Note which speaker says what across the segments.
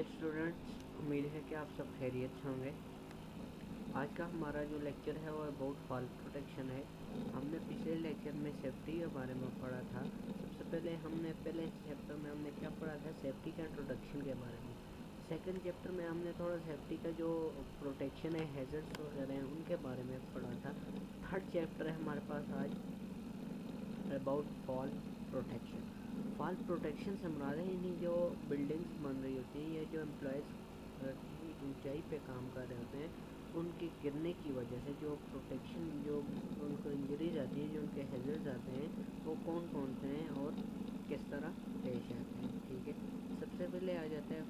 Speaker 1: Dear students, उम्मीद है कि आप सब खैरियत से होंगे। आज का हमारा जो लेक्चर है वो अबाउट फॉल प्रोटेक्शन है। हमने पिछले लेक्चर में सेफ्टी के बारे में पढ़ा था। सबसे पहले पहले चैप्टर में हमने क्या पढ़ा था, सेफ्टी का इंट्रोडक्शन के बारे में। सेकंड चैप्टर में हमने थोड़ा सेफ्टी का जो प्रोटेक्शन है, हैजर्ड्स वगैरह हैं, उनके बारे में पढ़ा था। थर्ड चैप्टर है हमारे पास आज about fall protection. Fall protection से मुराद है यानी जो बिल्डिंग्स बन रही होती हैं या जो एम्प्लॉयज़ ऊंचाई पे काम कर रहे होते हैं, उनके गिरने की वजह से जो प्रोटेक्शन, जो उनको इंजरीज आती है, जो उनके हैजर्ड्स आते हैं, वो कौन कौन से हैं और किस तरह पेश आते हैं। ठीक है, सबसे पहले आ जाता है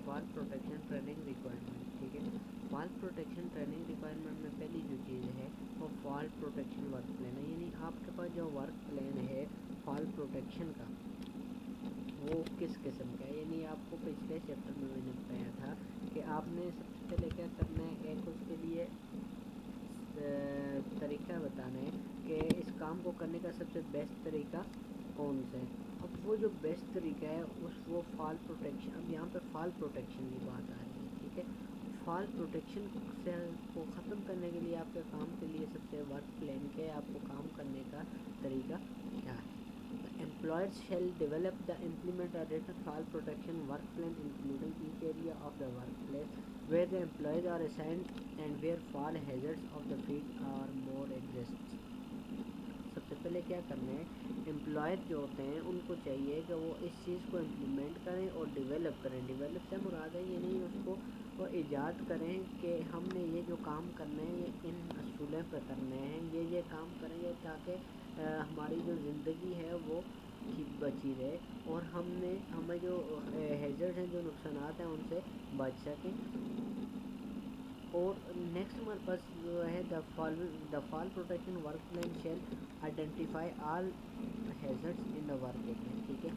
Speaker 1: फॉल प्रोटेक्शन ट्रेनिंग रिक्वायरमेंट। ठीक है, फॉल प्रोटेक्शन ट्रेनिंग रिक्वायरमेंट में पहली जो चीज़ है वो फॉल प्रोटेक्शन वर्क प्लान है। यानी आपके पास जो वर्क प्लान है फॉल प्रोटेक्शन का, वो किस किस्म का है। यानी आपको पिछले चैप्टर में मैंने बताया था कि आपने सबसे पहले क्या करना है, एक उसके लिए तरीका बताना है कि इस काम को करने का सबसे बेस्ट तरीका कौन सा है। अब वो जो बेस्ट तरीका है वो फॉल प्रोटेक्शन, अब यहाँ पे फॉल प्रोटेक्शन की बात आ रही है। ठीक है, फॉल प्रोटेक्शन से को ख़त्म करने के लिए आपके काम के लिए सबसे वर्क प्लान के आपको काम करने का तरीका क्या है। Employers shall develop the implement a written fall protection work plan including each area of the workplace where the employees are assigned and where fall hazards of the field or more exists. सबसे पहले क्या करना है, employer जो होते हैं उनको चाहिए कि वो इस चीज़ को इम्प्लीमेंट करें और डेवलप करें। डेवलप से मुराद है यानी उसको वो ईजाद करें कि हमने ये जो काम करना है ये इन असूलों पर करने हैं, ये काम करेंगे ताकि हमारी जो ज़िंदगी है वो बची रहे और हमें जो हैजर्ड हैं, जो नुकसानात हैं, उनसे बच सकें। और नेक्स्ट हमारे पास जो है the fall protection work plan shall identify all hazards in the work area. ठीक है,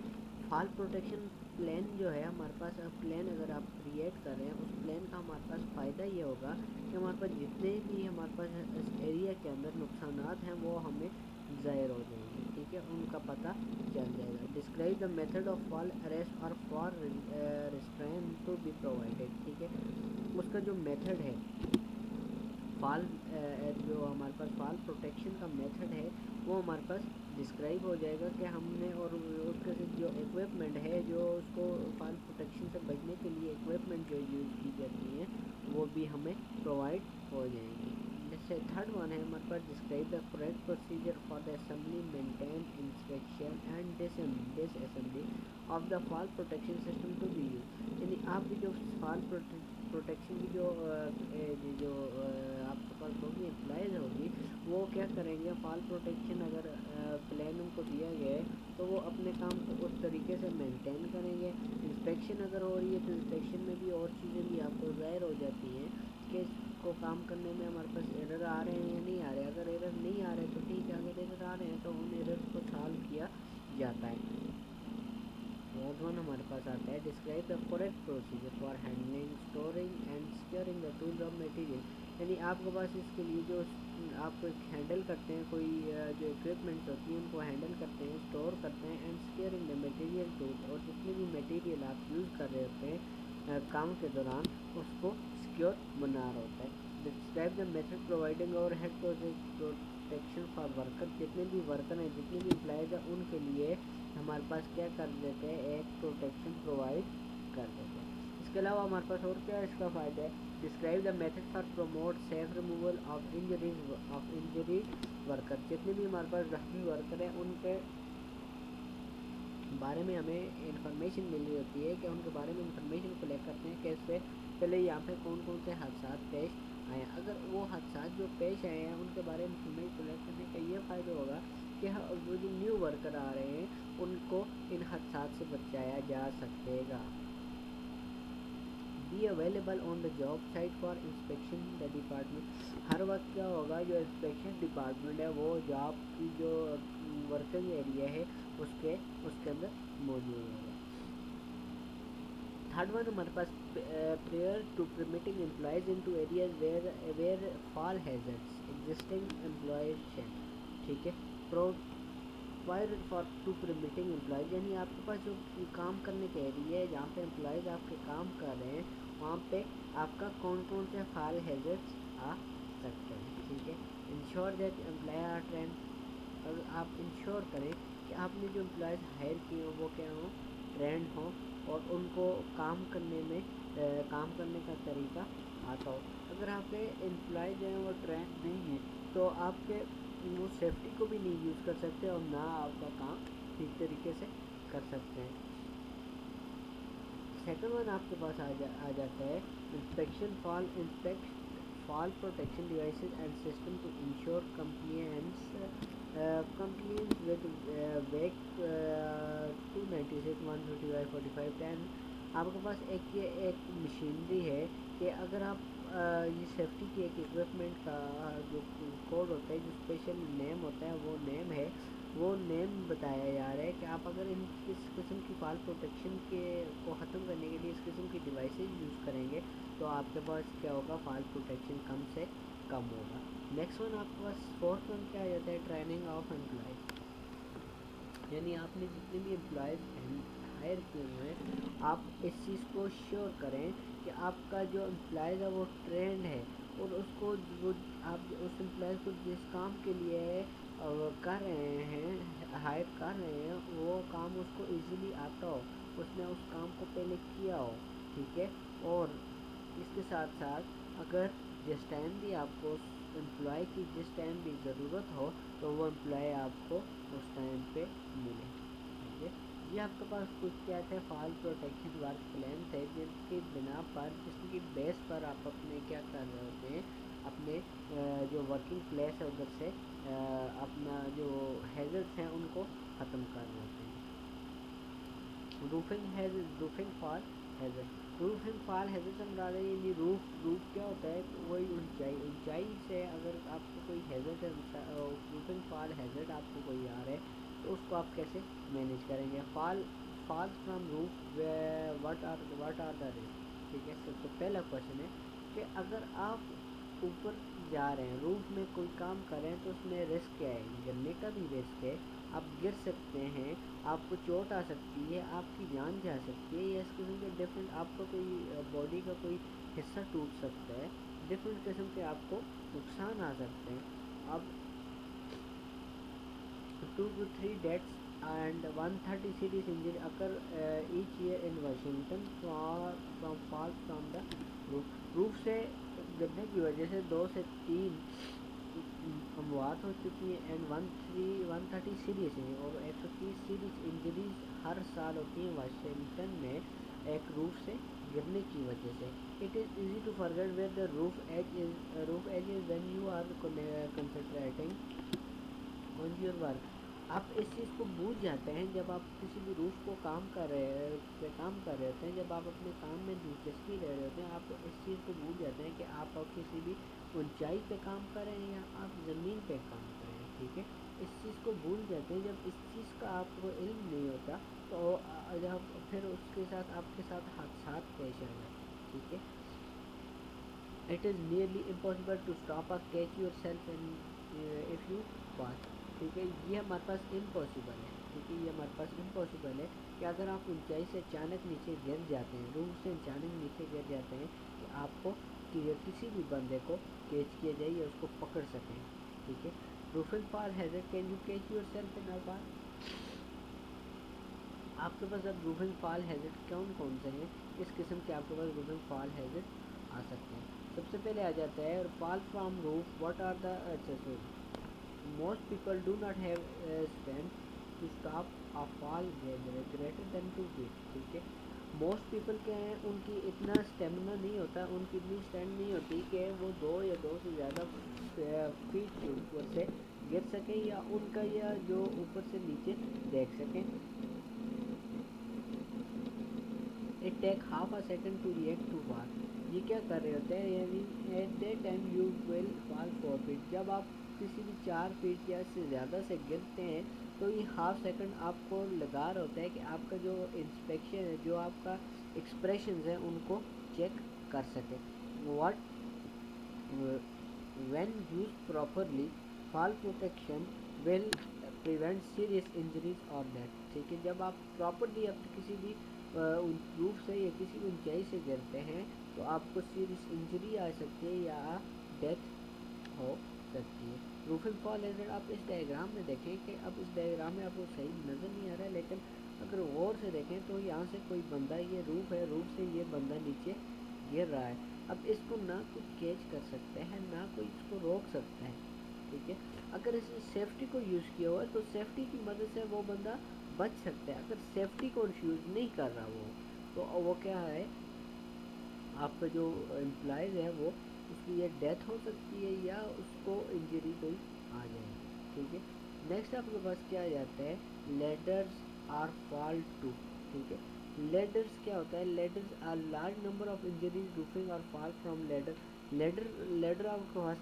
Speaker 1: फॉल प्रोटेक्शन प्लान जो है हमारे पास, प्लान अगर आप क्रिएट कर रहे हैं, उस प्लान का हमारे पास फ़ायदा ये होगा कि हमारे पास जितने भी हमारे पास इस एरिया के अंदर नुकसानात हैं वो हमें ज़ाहिर हो जाएंगे। ठीक है, उनका पता चल जाएगा। Describe the method of fall arrest और for restraint to be provided. ठीक है, उसका जो मेथड है फॉल, जो हमारे पास फॉल प्रोटेक्शन का मेथड है वो हमारे पास डिस्क्राइब हो जाएगा कि हमने, और उसके जो इक्विपमेंट है, जो उसको फॉल प्रोटेक्शन से बचने के लिए इक्विपमेंट जो यूज़ की जाती हैं वो भी हमें प्रोवाइड हो जाएंगी। जैसे थर्ड वन है हमारे पास describe the correct procedure for the assembly, maintain, inspection and disassembly of the fall protection system to be use. यानी आपकी जो फॉल प्रोटेक्शन की जो आपके पास होगी, एम्प्लॉयज़ होगी, वो क्या करेंगे, फॉल प्रोटेक्शन अगर प्लान उनको दिया गया है तो वो अपने काम को उस तरीके से मेंटेन करेंगे। इंस्पेक्शन अगर हो रही है तो इंस्पेक्शन में भी और चीज़ें भी आपको ज़ाहिर हो जाती हैं कि इसको काम करने में हमारे पास एरर आ रहे हैं या नहीं आ रहे। अगर एरर नहीं आ रहे तो ठीक है, अगर एरर आ रहे हैं तो उन एरर को सॉल्व किया जाता है। फोर्थ वन हमारे पास आता है describe the correct procedure for handling, storing and securing the tools of material. यानी आपके पास इसके लिए जो आप हैंडल करते हैं, कोई जो इक्विपमेंट्स होती हैं उनको हैंडल करते हैं, स्टोर करते हैं, and securing the material tools, और जितने भी मटेरियल आप यूज़ कर रहे होते हैं काम के दौरान उसको सिक्योर बना रहा होता है। डिस्क्राइब द मेथड प्रोवाइडिंग और हेड प्रोटेक्शन फॉर वर्कर। जितने भी वर्कर हैं, जितने भी एम्प्लॉयज़ हैं, उनके लिए हमारे पास क्या कर देते हैं, एक प्रोटेक्शन प्रोवाइड कर देते हैं। इसके अलावा हमारे पास और क्या इसका फ़ायदा है, describe the method for promote safe removal of injury worker. जितने भी हमारे पास जख्मी वर्कर हैं उनके बारे में हमें इंफॉर्मेशन मिल रही होती है कि उनके बारे में इंफॉर्मेशन कलेक्ट करते हैं कि इससे पहले यहाँ पे कौन कौन से हादसा पेश आए हैं। अगर वो हादसा जो पेश आए हैं उनके बारे में इंफॉर्मेशन कलेक्ट करने का ये फ़ायदा होगा कि वो जो न्यू वर्कर आ रहे हैं उनको इन हादसा से बचाया जा सकेगा। Be available on the job site for inspection the department. हर वक्त क्या होगा, जो इंस्पेक्शन डिपार्टमेंट है वो जॉब की जो वर्किंग एरिया है उसके अंदर मौजूद होगा। थर्ड वन हमारे पास prior to permitting employees into areas where fall hazards existing employees. ठीक है, required for to permitting employees, यानी आपके पास जो काम करने के एरिया है जहाँ पे एम्प्लॉयज़ आपके काम कर रहे हैं वहाँ पे आपका कौन कौन से फाइल हैज़र्ड्स आ सकते हैं, ठीक है। Ensure that employ are trained, अगर आप इंश्योर करें कि आपने जो एम्प्लॉयज़ हायर किए हों वो क्या हों, ट्रेंड हों और उनको काम करने में काम करने का तरीका आता हो। अगर आपके एम्प्लॉय जो हैं वो ट्रेंड नहीं है तो आपके वो सेफ्टी को भी नहीं यूज़ कर सकते और ना आपका काम ठीक तरीके से कर सकते हैं। सेकंड वन आपके पास आ जाता है inspection fall, inspect fall protection devices and system to ensure compliance with WEC 296, 155, 4510। आपके पास एक मशीनरी है कि अगर आप ये सेफ्टी की एक इक्विपमेंट का जो कोड होता है, जो स्पेशल नेम होता है, वो नेम बताया जा रहा है कि आप अगर इस किस्म की फॉल प्रोटेक्शन को ख़त्म करने के लिए इस किस्म की डिवाइसेज यूज़ करेंगे तो आपके पास क्या होगा, फॉल प्रोटेक्शन कम से कम होगा। नेक्स्ट वन आपके पास फोर्थ वन क्या आ जाता है, ट्रेनिंग ऑफ एम्प्लॉयज़, यानी आपने जितने भी एम्प्लॉयज़ हायर किए हुए हैं आप इस चीज़ को श्योर करें कि आपका जो एम्प्लॉयज़ है वो ट्रेंड है और उसको वो आप उस एम्प्लॉयज़ को जिस काम के लिए कर रहे हैं, हायर कर रहे हैं, वो काम उसको इजीली आता हो, उसने उस काम को पहले किया हो, ठीक है। और इसके साथ साथ अगर जिस टाइम भी आपको उस एम्प्लॉय की जिस टाइम भी ज़रूरत हो तो वो एम्प्लॉय आपको उस टाइम पे मिले, ठीक है। ये आपके पास कुछ क्या थे, फॉल प्रोटेक्शन वर्क प्लान थे जिसकी बिना पर, जिसकी बेस पर आप अपने क्या कर रहे होते हैं, अपने जो वर्किंग प्लेस है उधर से अपना जो हैज़र्ड्स हैं उनको ख़त्म कर रहे होते हैं। Roofing fall hazard, roofing fall hazard से मुराद है ये रूफ क्या होता है, वही ऊंचाई से अगर आपको कोई हैज़र्ड है, रूफिंग फॉल हैज़र्ड आपको कोई आ रहा है तो उसको आप कैसे मैनेज करेंगे। Fall from roof, what are the risk, ठीक है। सबसे पहला क्वेश्चन है कि अगर आप ऊपर जा रहे हैं, रूफ में कोई काम कर रहे हैं तो उसमें रिस्क क्या है, गिरने का भी रिस्क है, आप गिर सकते हैं, आपको चोट आ सकती है, आपकी जान जा सकती है, या इस किस्म के डिफरेंट आपका कोई बॉडी का कोई हिस्सा टूट सकता है, डिफरेंट किस्म के आपको नुकसान आ सकते हैं। अब 2 to 3 deaths and 130 serious injury occur each year in Washington from fall from the roof। Roof से गिरने की वजह से 2 से 3 अमवात हो चुकी हैं एंड 130 सीरियस हैं और 130 सीरियस इंजरीज हर साल होती हैं वाशिंगटन में एक रूफ से गिरने की वजह से। It is easy to forget where the roof edge is when you are concentrating on your work. आप इस चीज़ को भूल जाते हैं जब आप किसी भी रूफ को काम कर रहे होते हैं, जब आप अपने काम में दिलचस्पी ले रहे होते हैं, आप इस चीज़ को भूल जाते हैं कि आप किसी भी ऊंचाई पे काम कर रहे हैं या आप ज़मीन पे काम कर रहे हैं, ठीक है। इस चीज़ को भूल जाते हैं, जब इस चीज़ का आपको इल्म नहीं होता तो जब फिर उसके साथ आपके साथ हादसा पेश आ जाते हैं, ठीक है। It is nearly impossible to stop a catch yourself in if you want, ठीक है। ये हमारे पास इम्पॉसिबल है, ठीक है, ये हमारे पास इम्पॉसिबल है कि अगर आप ऊंचाई से अचानक नीचे गिर जाते हैं, रूफ से अचानक नीचे गिर जाते हैं कि आपको किसी भी बंदे को कैच किया जाए या उसको पकड़ सकें, ठीक है। Roofing fall hazard, can you catch yourself in a fall. आपके पास अब रूफिंग फॉल हैज़र्ड कौन कौन से हैं, किस किस्म के आपके पास रूफिंग फॉल हैज़र्ड आ सकते हैं। सबसे पहले आ जाता है fall from roof, what are the most people do not have strength to stop a fall greater than 2 feet, ठीक है। most people क्या हैं, उनकी इतना स्टेमिना नहीं होता, उनकी इतनी स्ट्रेंथ नहीं होती कि वो 2 से ज़्यादा फीट के ऊपर से गिर सकें या उनका या जो ऊपर से नीचे देख सकें। It take half a second to react to fall, ये क्या कर रहे होते हैं, यानी at that time you will fall 4 feet, जब आप किसी भी 4 फीट या इससे ज़्यादा से गिरते हैं तो ये हाफ सेकंड आपको लगा रहा होता है कि आपका जो इंस्पेक्शन है, जो आपका एक्सप्रेशन है, उनको चेक कर सके। What when used properly, fall protection will prevent serious injuries और डेथ। ठीक है, जब आप प्रॉपरली आप किसी भी रूफ से या किसी भी ऊंचाई से गिरते हैं तो आपको सीरियस इंजरी आ सकती है या डेथ हो सकती है। रूफिंग फॉल हैज़र्ड आप इस डायग्राम में देखें कि अब इस डायग्राम में आपको सही नज़र नहीं आ रहा है, लेकिन अगर गौर से देखें तो यहाँ से कोई बंदा, ये रूफ है, रूफ से ये बंदा नीचे गिर रहा है। अब इसको ना कोई कैच कर सकते हैं, ना कोई इसको रोक सकता है। ठीक है, अगर इसने सेफ्टी को यूज़ किया हुआ है तो सेफ्टी की मदद से वो बंदा बच सकता है। अगर सेफ्टी को यूज़ नहीं कर रहा तो वो क्या है, आपका जो एम्प्लॉयज़ है वो उसकी ये डेथ हो सकती है या उसको इंजरी कोई आ जाएगी। ठीक है, नेक्स्ट आपके पास क्या आ जाता है, लेडर्स आर फॉल टू। ठीक है, लेडर्स क्या होता है, ladders are large number of injuries roofing और फॉल फ्रॉम लेडर। लेडर आपके पास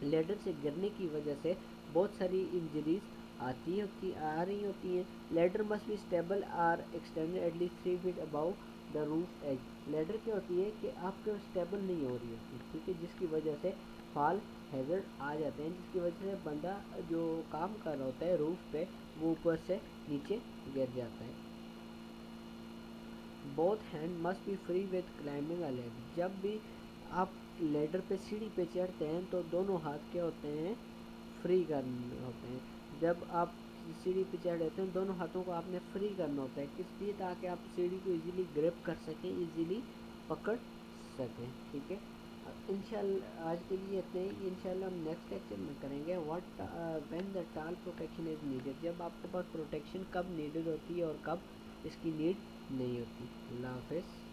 Speaker 1: लेडर से गिरने की वजह से बहुत सारी इंजरीज आ रही होती हैं। Ladder must be stable or extended at least 3 feet above the roof edge. Ladder क्या होती है कि आपके स्टेबल नहीं हो रही होती, ठीक है, जिसकी वजह से फॉल हैज़र्ड आ जाते हैं, जिसकी वजह से बंदा जो काम कर रहा होता है रूफ पे वो ऊपर से नीचे गिर जाता है। Both hand must be free with climbing a ladder. जब भी आप लेडर पे सीढ़ी पे चढ़ते हैं तो दोनों हाथ क्या होते हैं, फ्री करने होते हैं। जब आप सीढ़ी पे चढ़ रहते हैं दोनों हाथों को आपने फ्री करना होता है, किस लिए, ताकि आप सीढ़ी को इजीली ग्रिप कर सकें, इजीली पकड़ सकें। ठीक है, इंशाल्लाह आज के लिए इतने ही। इंशाल्लाह हम नेक्स्ट लेक्चर में करेंगे व्हाट व्हेन द टाल प्रोटेक्शन इज़ नीडेड, जब आपके पास प्रोटेक्शन कब नीडेड होती है और कब इसकी नीड नहीं होती। अल्लाह हाफ़िज़।